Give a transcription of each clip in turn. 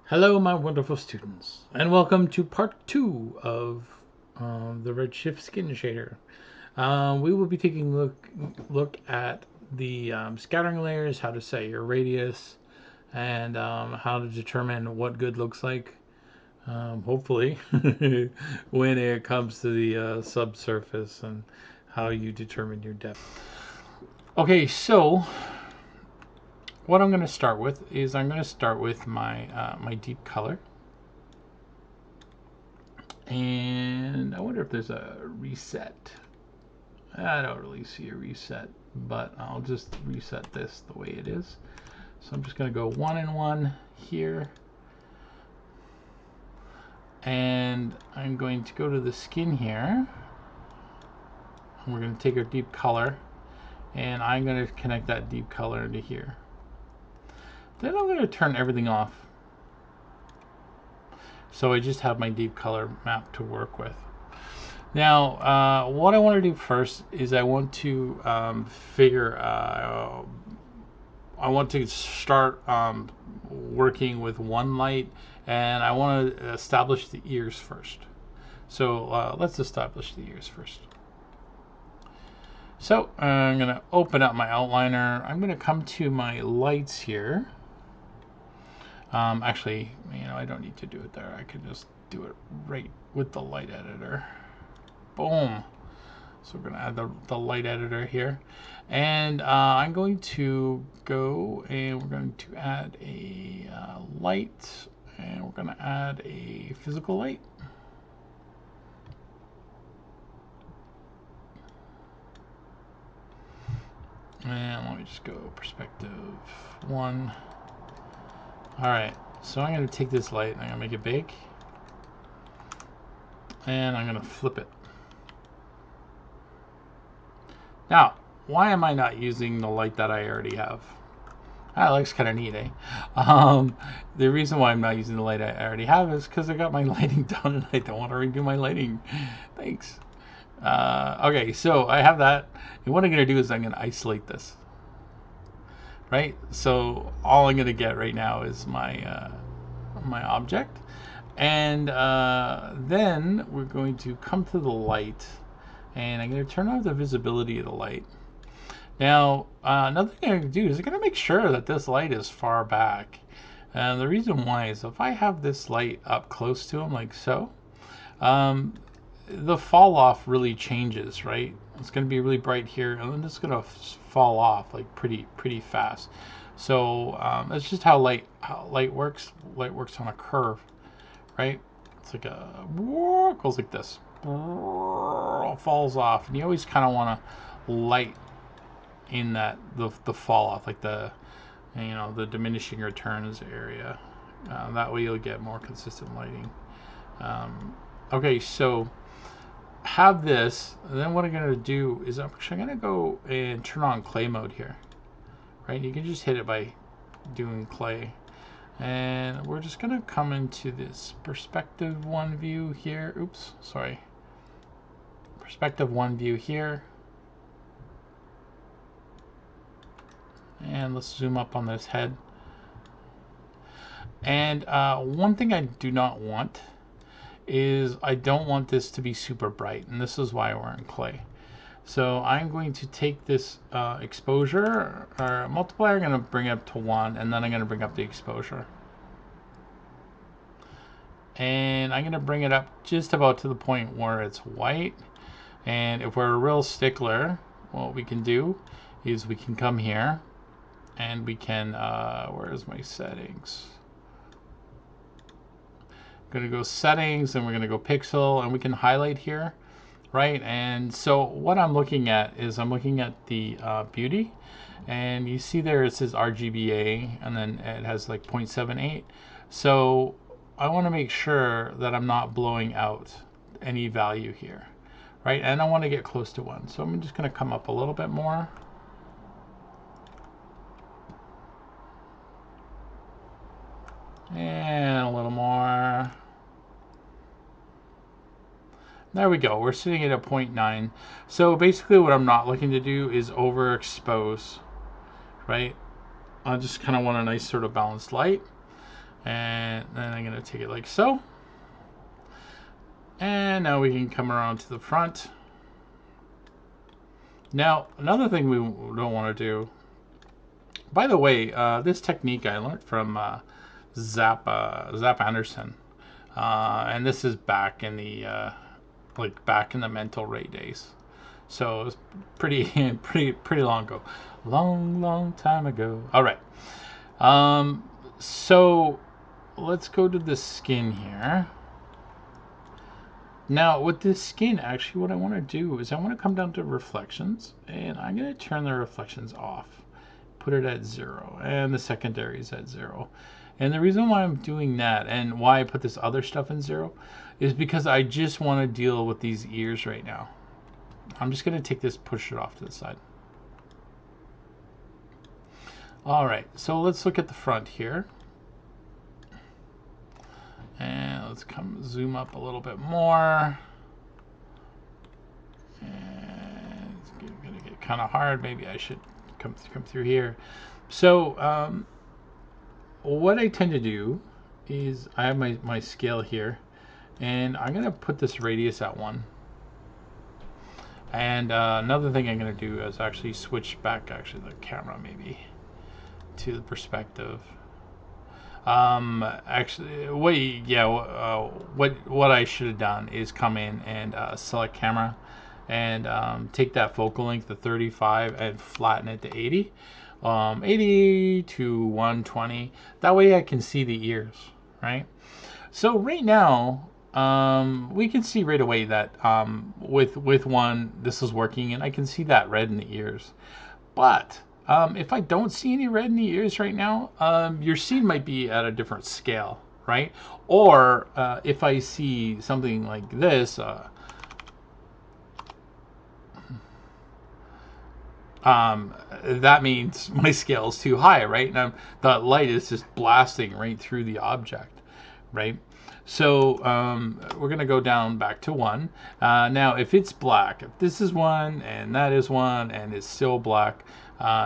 Hello, my wonderful students, and welcome to part 2 of the Redshift Skin Shader. We will be taking a look at the scattering layers, how to set your radius, and how to determine what good looks like, hopefully, when it comes to the subsurface and how you determine your depth. Okay, so what I'm going to start with is I'm going to start with my my deep color. And I wonder if there's a reset. I don't really see a reset, but I'll just reset this the way it is. So I'm just going to go 1 and 1 here. And I'm going to go to the skin here. And we're going to take our deep color. And I'm going to connect that deep color into here. Then I'm going to turn everything off. So I just have my deep color map to work with. Now, what I want to do first is I want to I want to start working with one light, and I want to establish the ears first. So let's establish the ears first. So I'm going to open up my outliner. I'm going to come to my lights here. Actually, I don't need to do it there. I can just do it right with the light editor. Boom. So we're going to add the light editor here. And I'm going to go and we're going to add a light. And we're going to add a physical light. And let me just go perspective 1. Alright, so I'm going to take this light and I'm going to make it big. And I'm going to flip it. Now, why am I not using the light that I already have? That looks kind of neat, eh? The reason why I'm not using the light I already have is because I got my lighting done and I don't want to redo my lighting. Thanks. Okay, so I have that. And what I'm going to do is I'm going to isolate this. Right? So all I'm going to get right now is my my object. And then we're going to come to the light. And I'm going to turn on the visibility of the light. Now, another thing I'm going to do is I'm going to make sure that this light is far back. And the reason why is if I have this light up close to him like so, the fall off really changes, right? It's going to be really bright here, and then it's going to fall off like pretty fast. So that's just how light works. Light works on a curve, right? It's like goes like this, falls off, and you always kind of want to light in that the fall off, like the diminishing returns area. That way you'll get more consistent lighting. Okay, so have this, and then what I'm going to do is I'm actually going to go and turn on clay mode here. Right, you can just hit it by doing clay. And we're just going to come into this perspective 1 view here. Oops, sorry. Perspective 1 view here. And let's zoom up on this head. And one thing I do not want is I don't want this to be super bright. And this is why we're in clay. So I'm going to take this exposure or multiplier, I'm going to bring it up to 1, and then I'm going to bring up the exposure. And I'm going to bring it up just about to the point where it's white. And if we're a real stickler, what we can do is we can come here and we can, where's my settings? I'm going to go settings and we're going to go pixel, and we can highlight here. Right, and so what I'm looking at is I'm looking at the beauty, and you see there it says RGBA, and then it has like 0.78. So I want to make sure that I'm not blowing out any value here, right? And I want to get close to 1, so I'm just going to come up a little bit more. And a little more. There we go. We're sitting at a 0.9. So basically what I'm not looking to do is overexpose, right? I just kind of want a nice sort of balanced light. And then I'm going to take it like so. And now we can come around to the front. Now, another thing we don't want to do, by the way, this technique I learned from Zap Anderson. And this is back in the back in the mental ray days. So it was pretty long ago. Long time ago. All right. So let's go to the skin here. Now with this skin, actually what I want to do is I want to come down to reflections, and I'm going to turn the reflections off. Put it at 0, and the secondary is at 0. And the reason why I'm doing that and why I put this other stuff in 0 is because I just want to deal with these ears right now. I'm just going to take this, push it off to the side. All right, so let's look at the front here. And let's zoom up a little bit more. And it's going to get kind of hard. Maybe I should come through here. So what I tend to do is I have my scale here, and I'm going to put this radius at 1. And another thing I'm going to do is actually switch back the camera maybe to the perspective. Actually, wait, yeah. What I should have done is come in and select camera, and take that focal length to 35 and flatten it to 80, 80 to 120. That way I can see the ears, right? So right now, we can see right away that with one, this is working, and I can see that red in the ears. But if I don't see any red in the ears right now, your scene might be at a different scale, right? Or if I see something like this, that means my scale is too high, right? And the light is just blasting right through the object, right? So we're going to go down back to 1. Now, if it's black, if this is 1 and that is 1 and it's still black,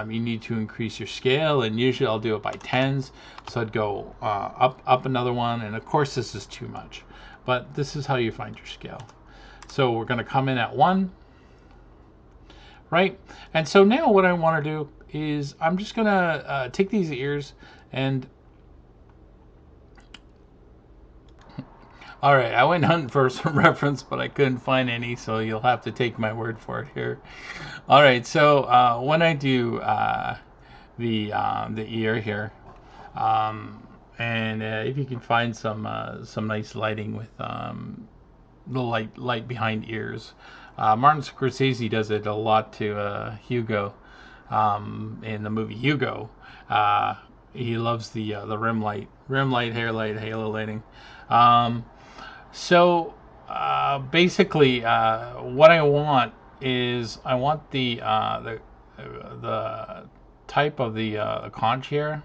you need to increase your scale, and usually I'll do it by 10s. So I'd go up another 1, and of course this is too much, but this is how you find your scale. So we're going to come in at 1, right? And so now what I want to do is I'm just going to take these ears and all right, I went hunting for some reference, but I couldn't find any, so you'll have to take my word for it here. All right, so when I do the ear here, and if you can find some nice lighting with the light behind ears, Martin Scorsese does it a lot to Hugo in the movie Hugo. He loves the rim light, hair light, halo lighting. So basically, what I want is I want the type of the conch here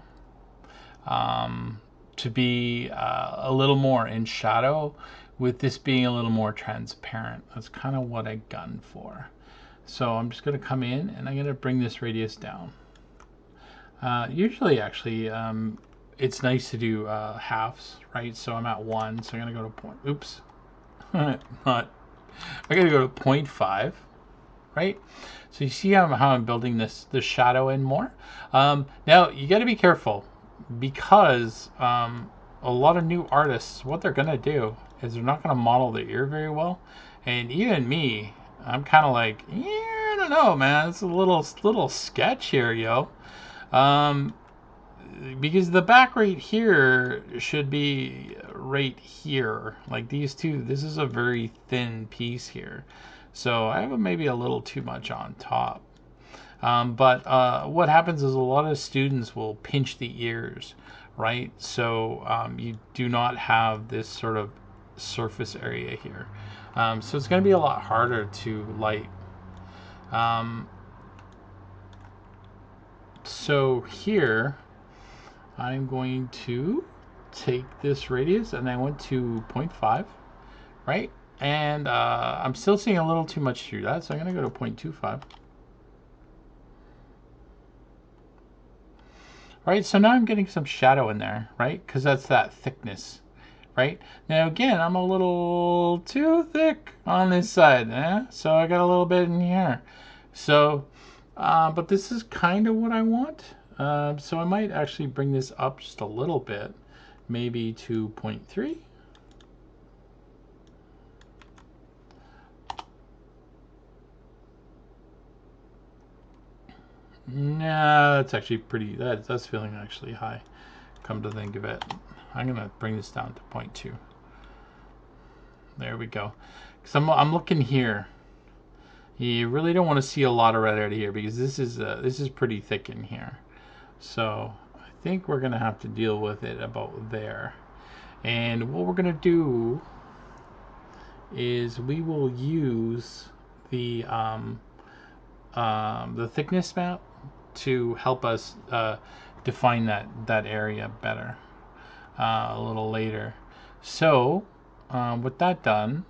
to be a little more in shadow, with this being a little more transparent. That's kind of what I've gone for. So I'm just going to come in and I'm going to bring this radius down. Usually, actually, it's nice to do halves, right? So I'm at 1, so I'm going to go to point. Oops, not. I got to go to 0.5, right? So you see how I'm building this shadow in more. Now you got to be careful, because a lot of new artists, what they're going to do is they're not going to model the ear very well, and even me, I'm kind of like, yeah, I don't know, man. It's a little sketch here, yo. Because the back right here should be right here, like these two. This is a very thin piece here, so I have maybe a little too much on top. But what happens is a lot of students will pinch the ears, right? So you do not have this sort of surface area here. So it's going to be a lot harder to light. So here, I'm going to take this radius and I went to 0.5, right? And I'm still seeing a little too much through that, so I'm going to go to 0.25. right? So now I'm getting some shadow in there, right? Because that's that thickness, right? Now again, I'm a little too thick on this side, so I got a little bit in here. So, but this is kind of what I want. So I might actually bring this up just a little bit, maybe to 0.3. Nah, that's actually pretty, that's feeling actually high, come to think of it. I'm gonna bring this down to 0.2. There we go. Because I'm looking here. You really don't want to see a lot of red out of here because this is pretty thick in here. So I think we're gonna have to deal with it about there. And what we're gonna do is we will use the thickness map to help us define that area better a little later. So with that done,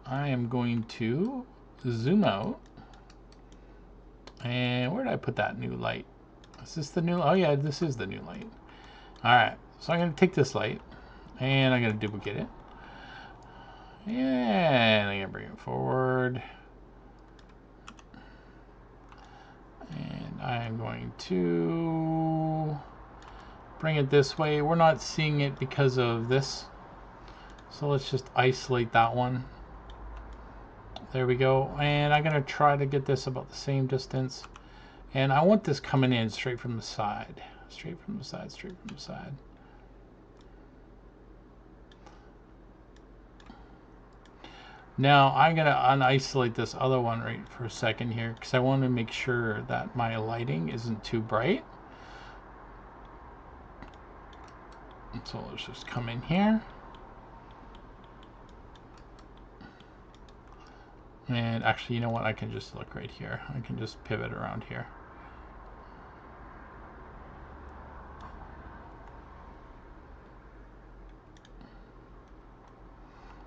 I am going to zoom out. And where did I put that new light? Is this the new? Oh yeah, this is the new light. All right, so I'm going to take this light and I'm going to duplicate it. And I'm going to bring it forward. And I'm going to bring it this way. We're not seeing it because of this. So let's just isolate that one. There we go. And I'm going to try to get this about the same distance. And I want this coming in straight from the side. Straight from the side, straight from the side. Now I'm going to unisolate this other one right for a second here because I want to make sure that my lighting isn't too bright. So let's just come in here. And actually, you know what? I can just look right here. I can just pivot around here.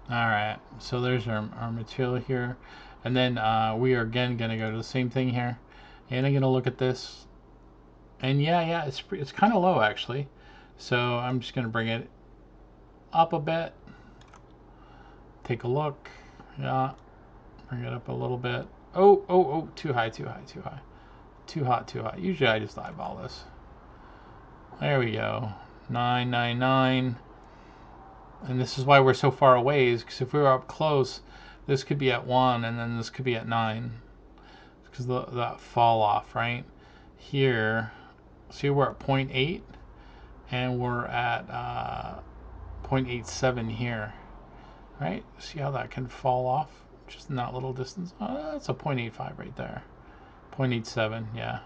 Alright, so there's our material here. And then we are again going to go to the same thing here. And I'm going to look at this. And yeah, it's kind of low actually. So I'm just going to bring it up a bit. Take a look. Yeah, bring it up a little bit. Oh, too high, too high, too high. Too hot, too hot. Usually I just eyeball this. There we go. 999. And this is why we're so far away, is because if we were up close, this could be at 1 and then this could be at 9. Because that fall off, right? Here, see we're at 0.8 and we're at 0.87 here. Right? See how that can fall off just in that little distance? Oh, that's a 0.85 right there. 0.87, yeah.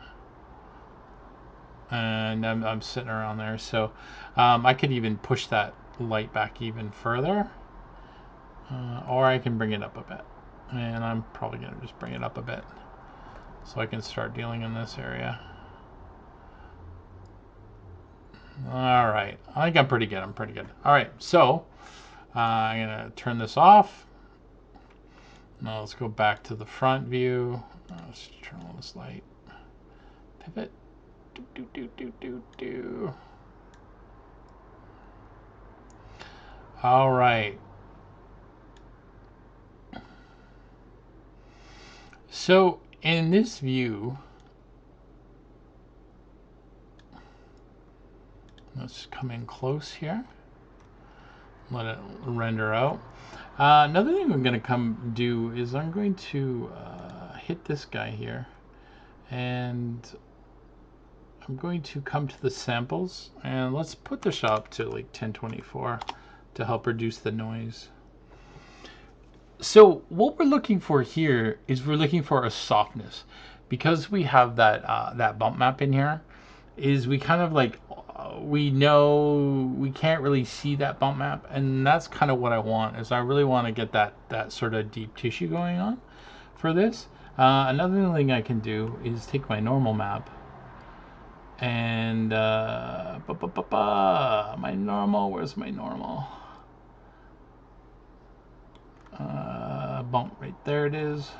And I'm sitting around there. So I could even push that light back even further. Or I can bring it up a bit. And I'm probably going to just bring it up a bit so I can start dealing in this area. All right. I think I'm pretty good. I'm pretty good. All right. So I'm going to turn this off. Now let's go back to the front view. Let's turn on this light. Pivot. Do. All right. So in this view, let's come in close here. Let it render out. Another thing I'm going to come do is I'm going to hit this guy here, and I'm going to come to the samples, and let's put this up to like 1024 to help reduce the noise. So what we're looking for here is we're looking for a softness, because we have that bump map in here. Is we kind of like we know we can't really see that bump map, and that's kind of what I want. Is I really want to get that sort of deep tissue going on for this. Another thing I can do is take my normal map and my normal. Where's my normal? Bump right there it is,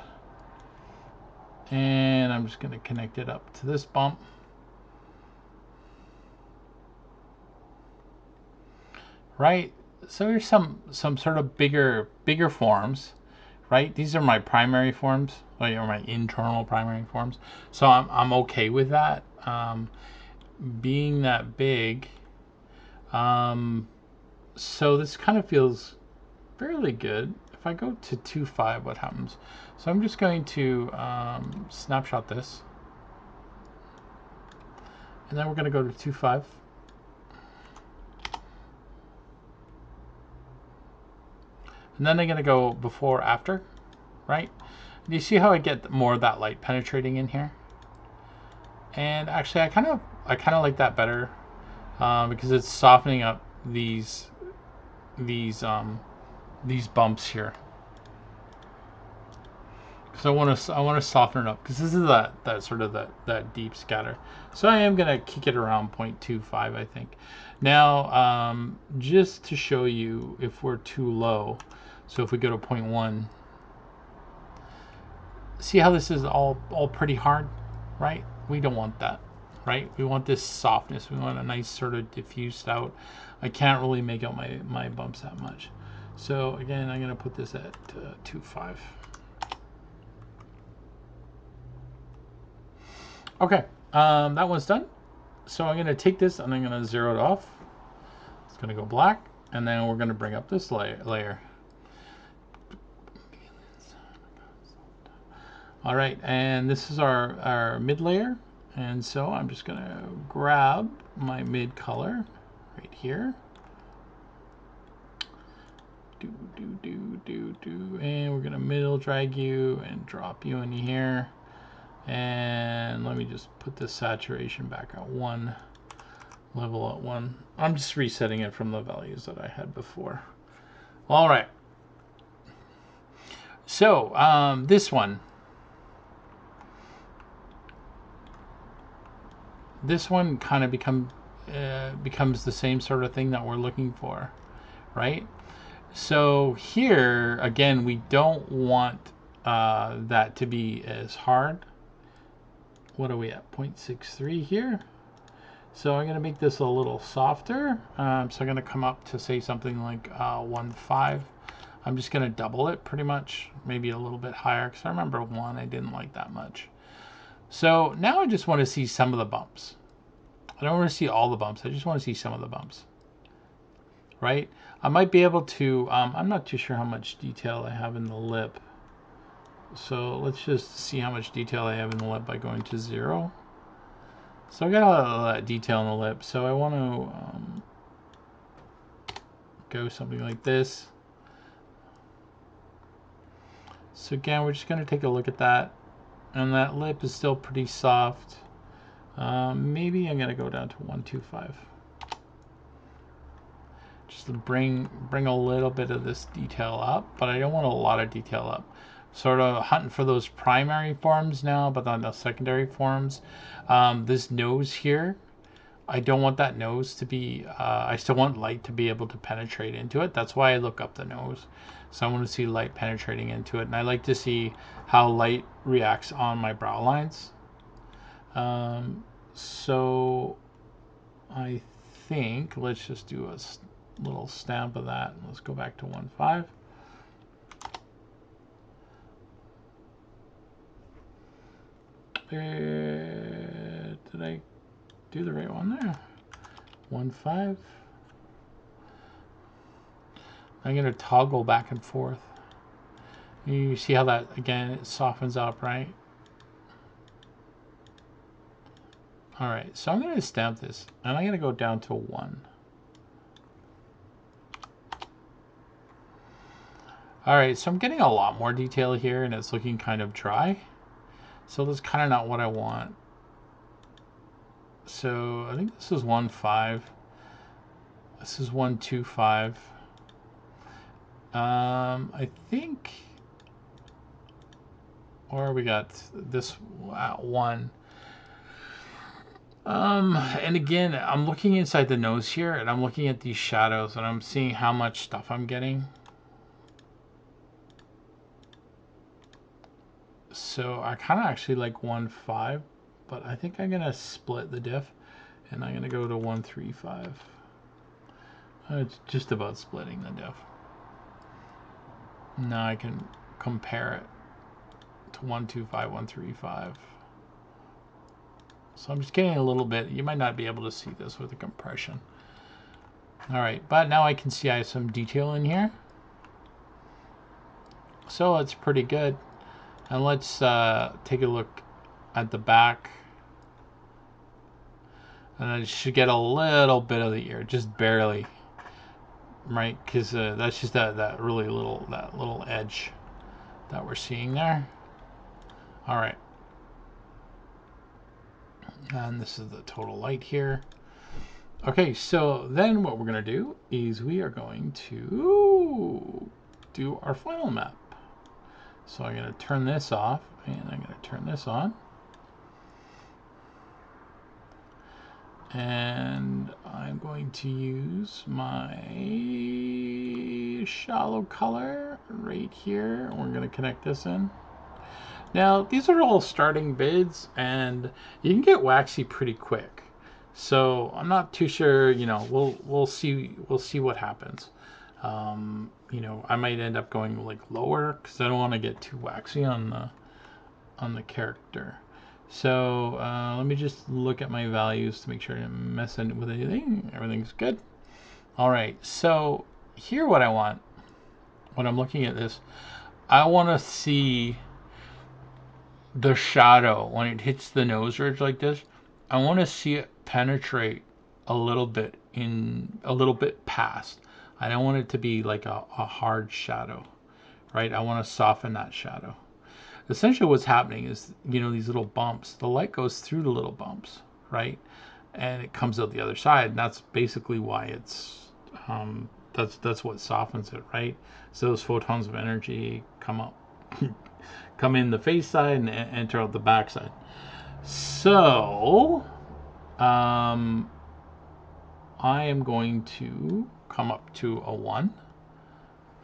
and I'm just going to connect it up to this bump. right? So here's some sort of bigger forms, right? These are my primary forms, or my internal primary forms. So I'm okay with that. Being that big. So this kind of feels fairly good. If I go to 2.5, what happens? So I'm just going to snapshot this. And then we're going to go to 2.5. And then I'm going to go before, after, right? Do you see how I get more of that light penetrating in here? And actually, I kind of like that better because it's softening up these bumps here. So I want to soften it up because this is that sort of that deep scatter. So I am gonna kick it around 0.25, I think. Now, just to show you if we're too low, so if we go to 0.1, see how this is all pretty hard, right? We don't want that, right? We want this softness. We want a nice sort of diffused out. I can't really make out my bumps that much. So again, I'm gonna put this at 2.5. Okay, that one's done. So I'm going to take this and I'm going to zero it off. It's going to go black, and then we're going to bring up this layer. All right, and this is our mid layer. And so I'm just going to grab my mid color right here. And we're going to middle drag you and drop you in here. And let me just put the saturation back at 1, level at 1. I'm just resetting it from the values that I had before. All right. So this one kind of becomes the same sort of thing that we're looking for, right? So here again, we don't want that to be as hard. What are we at? 0.63 here. So I'm going to make this a little softer. So I'm going to come up to say something like 1.5. I'm just going to double it pretty much, maybe a little bit higher, because I remember 1 I didn't like that much. So now I just want to see some of the bumps. I don't want to see all the bumps. I just want to see some of the bumps, right? I might be able to, I'm not too sure how much detail I have in the lip. So let's just see how much detail I have in the lip by going to 0. So I got a lot of that detail in the lip. So I want to go something like this. So again, we're just going to take a look at that. And that lip is still pretty soft. Maybe I'm going to go down to 1.25. Just to bring a little bit of this detail up, but I don't want a lot of detail up. Sort of hunting for those primary forms now, but on the secondary forms. This nose here, I don't want that nose to be, I still want light to be able to penetrate into it. That's why I look up the nose. So I want to see light penetrating into it. And I like to see how light reacts on my brow lines. So I think let's just do a little stamp of that. Let's go back to 1.5. Did I do the right one there? 1.5. I'm going to toggle back and forth. You see how that, again, it softens up, right? All right, so I'm going to stamp this, and I'm going to go down to 1. All right, so I'm getting a lot more detail here, and it's looking kind of dry. So that's kind of not what I want. So I think this is 1.5. This is 1.25. I think, or we got this at 1. And again, I'm looking inside the nose here, and I'm looking at these shadows, and I'm seeing how much stuff I'm getting. So I kind of actually like 1.5, but I think I'm gonna split the diff, and I'm gonna go to 1.35. It's just about splitting the diff. Now I can compare it to 125135. So I'm just getting a little bit. You might not be able to see this with the compression. All right, but now I can see I have some detail in here. So it's pretty good. And let's take a look at the back. And I should get a little bit of the ear, just barely, right? Because that's just that little edge that we're seeing there. All right. And this is the total light here. Okay, so then what we're going to do is we are going to do our final map. So I'm going to turn this off, and I'm going to turn this on. And I'm going to use my shallow color right here. We're going to connect this in. Now, these are all starting bids, and you can get waxy pretty quick. So I'm not too sure. You know, we'll see what happens. You know, I might end up going like lower because I don't want to get too waxy on the character. So let me just look at my values to make sure I didn't mess with anything. Everything's good. All right. So here, what I want when I'm looking at this, I want to see the shadow when it hits the nose ridge like this. I want to see it penetrate a little bit past. I don't want it to be like a hard shadow, right? I want to soften that shadow. Essentially what's happening is, you know, these little bumps, the light goes through the little bumps, right? And it comes out the other side. And that's basically why it's, that's what softens it, right? So those photons of energy come up, come in the face side and enter out the back side. So I am going to come up to a 1.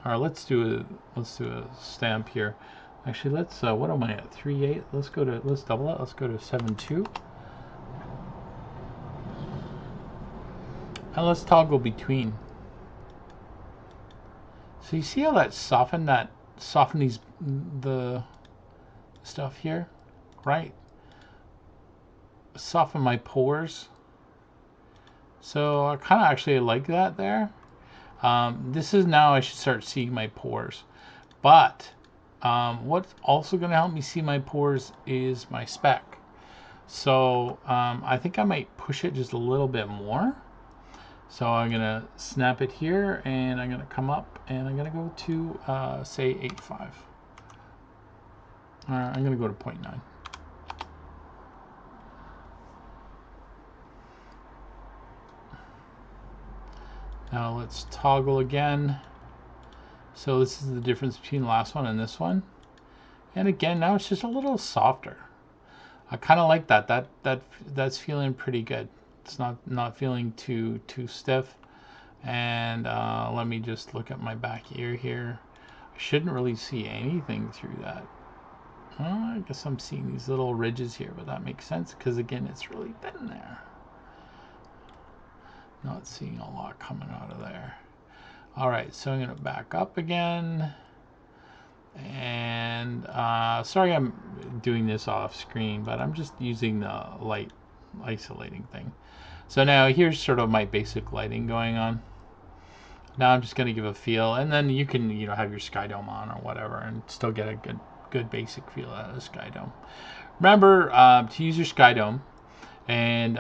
All right, let's do a stamp here. Actually, let's what am I at? 3.8. Let's double it. Let's go to 7.2. And let's toggle between. So you see how that softened the stuff here, right? Soften my pores. So I kind of actually like that there. This is now I should start seeing my pores. But what's also going to help me see my pores is my spec. So I think I might push it just a little bit more. So I'm going to snap it here, and I'm going to come up, and I'm going to go to, say, 8.5. I'm going to go to 0.9. Now let's toggle again. So this is the difference between the last one and this one. And again, now it's just a little softer. I kind of like that. That's feeling pretty good. It's not feeling too stiff. And let me just look at my back ear here. I shouldn't really see anything through that. I guess I'm seeing these little ridges here, but that makes sense because again, it's really thin there. Not seeing a lot coming out of there. All right, so I'm going to back up again. And sorry I'm doing this off screen, but I'm just using the light isolating thing. So now here's sort of my basic lighting going on. Now I'm just going to give a feel, and then you can, you know, have your sky dome on or whatever and still get a good basic feel out of the sky dome. Remember to use your sky dome. And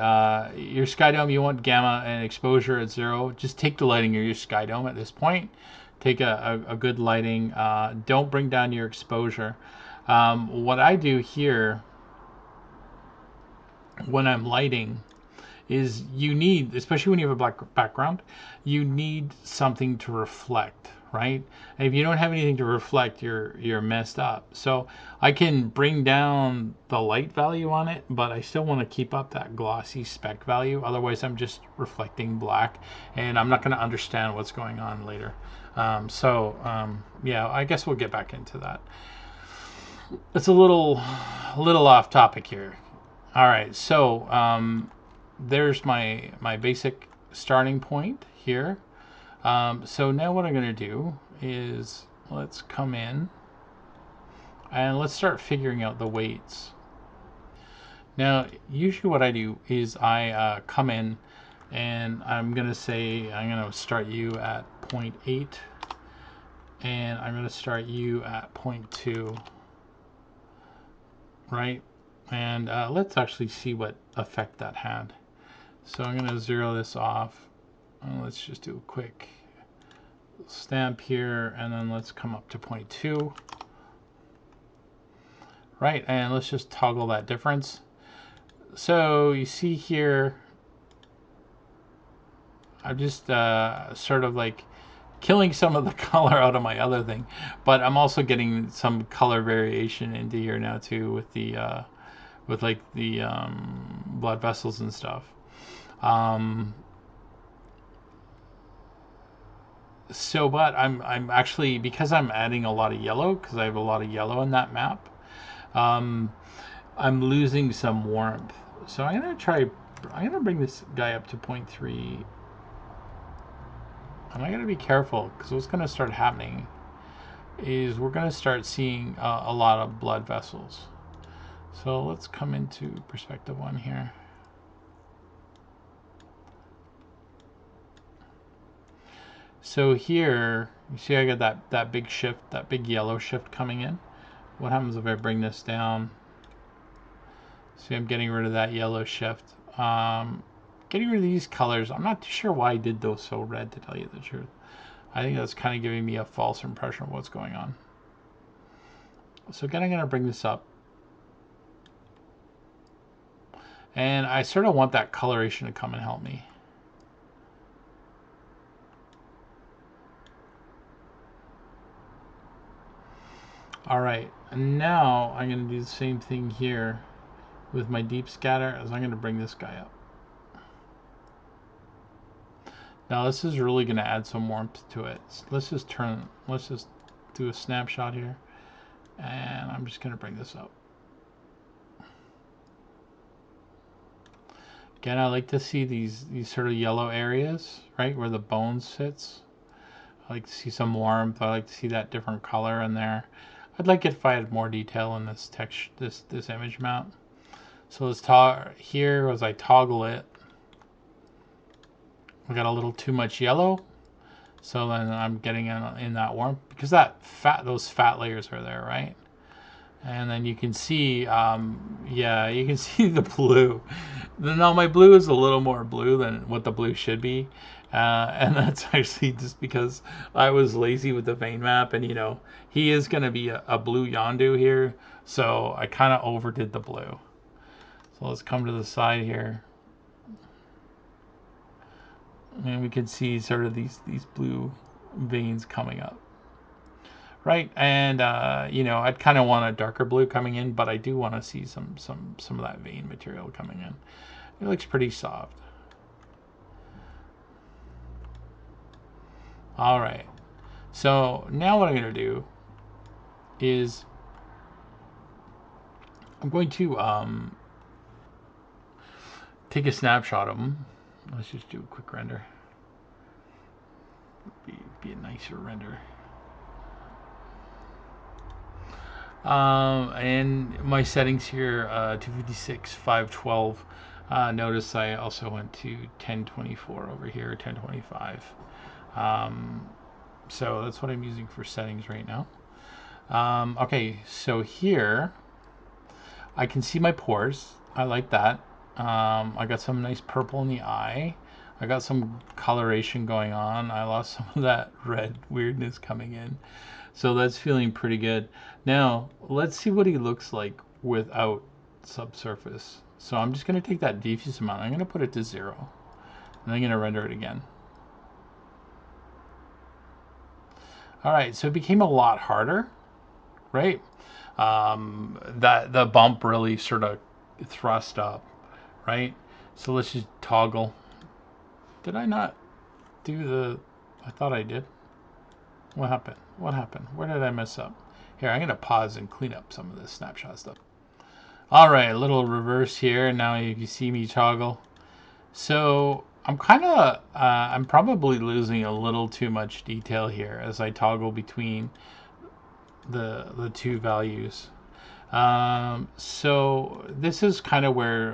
your sky dome, you want gamma and exposure at 0. Just take the lighting of your sky dome at this point. Take a good lighting. Don't bring down your exposure. What I do here when I'm lighting is you need, especially when you have a black background, you need something to reflect, right? And if you don't have anything to reflect, you're messed up. So I can bring down the light value on it, but I still want to keep up that glossy spec value. Otherwise, I'm just reflecting black, and I'm not going to understand what's going on later. Yeah, I guess we'll get back into that. It's a little off topic here. All right, so there's my basic starting point here. So now what I'm going to do is let's come in and let's start figuring out the weights. Now, usually what I do is I come in and I'm going to say I'm going to start you at 0.8 and I'm going to start you at 0.2, right? And let's actually see what effect that had. So I'm going to zero this off. And let's just do a quick stamp here, and then let's come up to 0.2. Right, and let's just toggle that difference. So you see here, I'm just sort of like killing some of the color out of my other thing, but I'm also getting some color variation into here now too with the blood vessels and stuff. So, but I'm actually, because I'm adding a lot of yellow, because I have a lot of yellow in that map, I'm losing some warmth. So I'm gonna bring this guy up to 0.3. And I gotta be careful, because what's gonna start happening is we're gonna start seeing a lot of blood vessels. So let's come into perspective 1 here. So here, you see I got that big shift, that big yellow shift coming in. What happens if I bring this down? See, I'm getting rid of that yellow shift. Getting rid of these colors. I'm not too sure why I did those so red, to tell you the truth. I think that's kind of giving me a false impression of what's going on. So again, I'm going to bring this up. And I sort of want that coloration to come and help me. All right, and now I'm going to do the same thing here with my deep scatter, as I'm going to bring this guy up. Now this is really going to add some warmth to it. Let's just do a snapshot here, and I'm just going to bring this up. Again, I like to see these sort of yellow areas, right, where the bone sits. I like to see some warmth. I like to see that different color in there. I'd like it if I had more detail in this text, this image mount. So let's here as I toggle it, we got a little too much yellow. So then I'm getting in that warmth, because those fat layers are there, right? And then you can see, yeah, you can see the blue. Now my blue is a little more blue than what the blue should be. And that's actually just because I was lazy with the vein map, and you know, he is going to be a blue Yondu here. So I kind of overdid the blue. So let's come to the side here. And we can see sort of these blue veins coming up. Right, and you know, I'd kind of want a darker blue coming in, but I do want to see some of that vein material coming in. It looks pretty soft. All right, so now what I'm going to do is I'm going to take a snapshot of them. Let's just do a quick render. Be a nicer render. And my settings here, 256, 512. Notice I also went to 1024 over here, 1025. So that's what I'm using for settings right now. Okay, so here I can see my pores. I like that. I got some nice purple in the eye. I got some coloration going on. I lost some of that red weirdness coming in. So that's feeling pretty good. Now, let's see what he looks like without subsurface. So I'm just going to take that diffuse amount. I'm going to put it to 0. And I'm going to render it again. All right, so it became a lot harder, right? The bump really sort of thrust up, right? So let's just toggle. Did I not do the... I thought I did. What happened? What happened? Where did I mess up? Here, I'm going to pause and clean up some of this snapshot stuff. All right, a little reverse here. Now you can see me toggle. So I'm probably losing a little too much detail here as I toggle between the two values. So this is kind of where,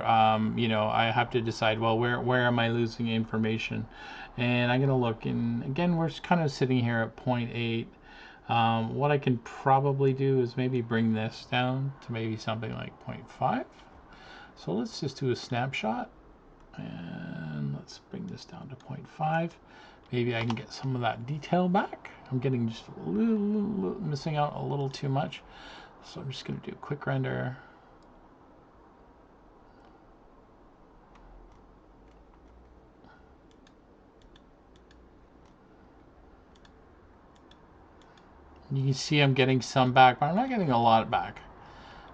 you know, I have to decide, well, where am I losing information? And I'm going to look, and again, we're kind of sitting here at 0.8. What I can probably do is maybe bring this down to maybe something like 0.5. So let's just do a snapshot, and let's bring this down to 0.5. Maybe I can get some of that detail back. I'm getting just a little missing out a little too much. So I'm just going to do a quick render. You can see I'm getting some back, but I'm not getting a lot back.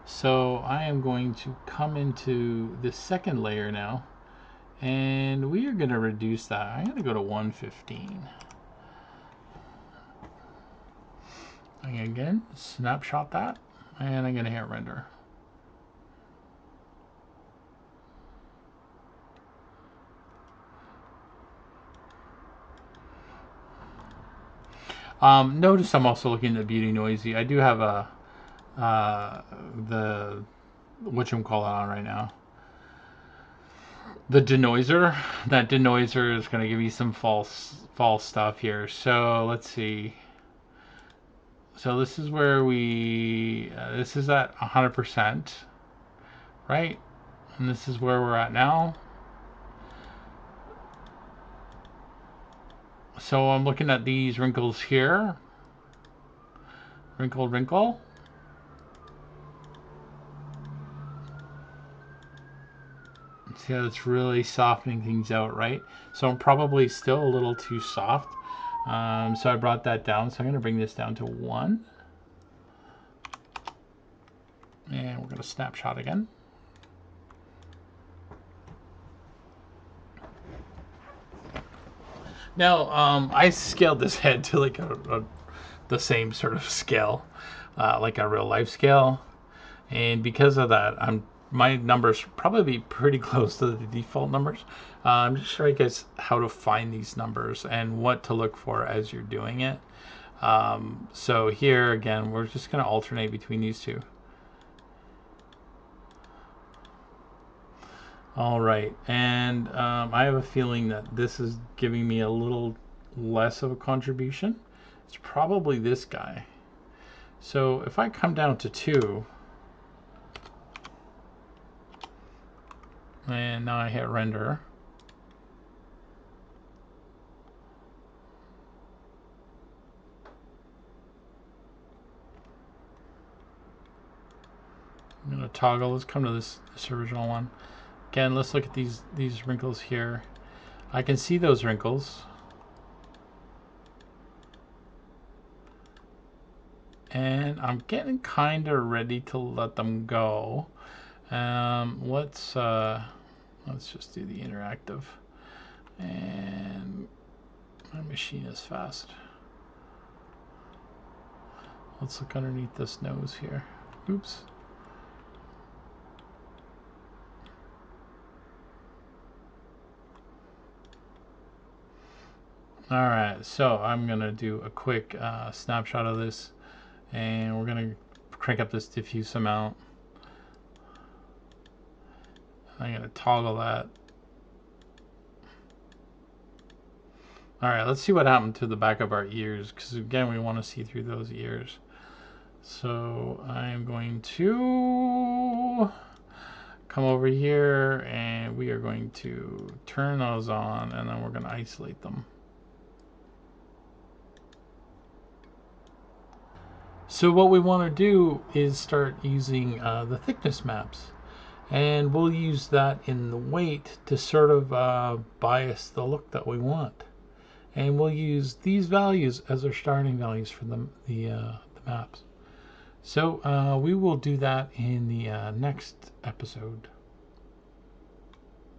So I am going to come into the second layer now, and we are going to reduce that. I'm going to go to 115. And again, snapshot that, and I'm going to hit render. Notice I'm also looking at beauty noisy. I do have a the whatchamacallit on right now. The denoiser. That denoiser is going to give you some false stuff here. So let's see. So this is where we this is at 100%, right? And this is where we're at now. So I'm looking at these wrinkles here. Wrinkle, wrinkle. See how it's really softening things out, right? So I'm probably still a little too soft. So I brought that down. So I'm going to bring this down to 1. And we're going to snapshot again. Now, I scaled this head to like the same sort of scale, like a real life scale. And because of that, my numbers probably be pretty close to the default numbers. I'm just showing you guys how to find these numbers and what to look for as you're doing it. So here again, we're just going to alternate between these two. All right, and I have a feeling that this is giving me a little less of a contribution. It's probably this guy. So if I come down to 2, and now I hit render, I'm going to toggle. Let's come to this original one. Again, let's look at these wrinkles here. I can see those wrinkles. And I'm getting kind of ready to let them go. Let's just do the interactive. And my machine is fast. Let's look underneath this nose here. Oops. All right, so I'm gonna do a quick snapshot of this, and we're gonna crank up this diffuse amount. I'm gonna toggle that. All right, let's see what happened to the back of our ears, because again, we want to see through those ears. So I'm going to come over here, and we are going to turn those on, and then we're going to isolate them. So what we want to do is start using the thickness maps, and we'll use that in the weight to sort of bias the look that we want. And we'll use these values as our starting values for the maps. So we will do that in the next episode.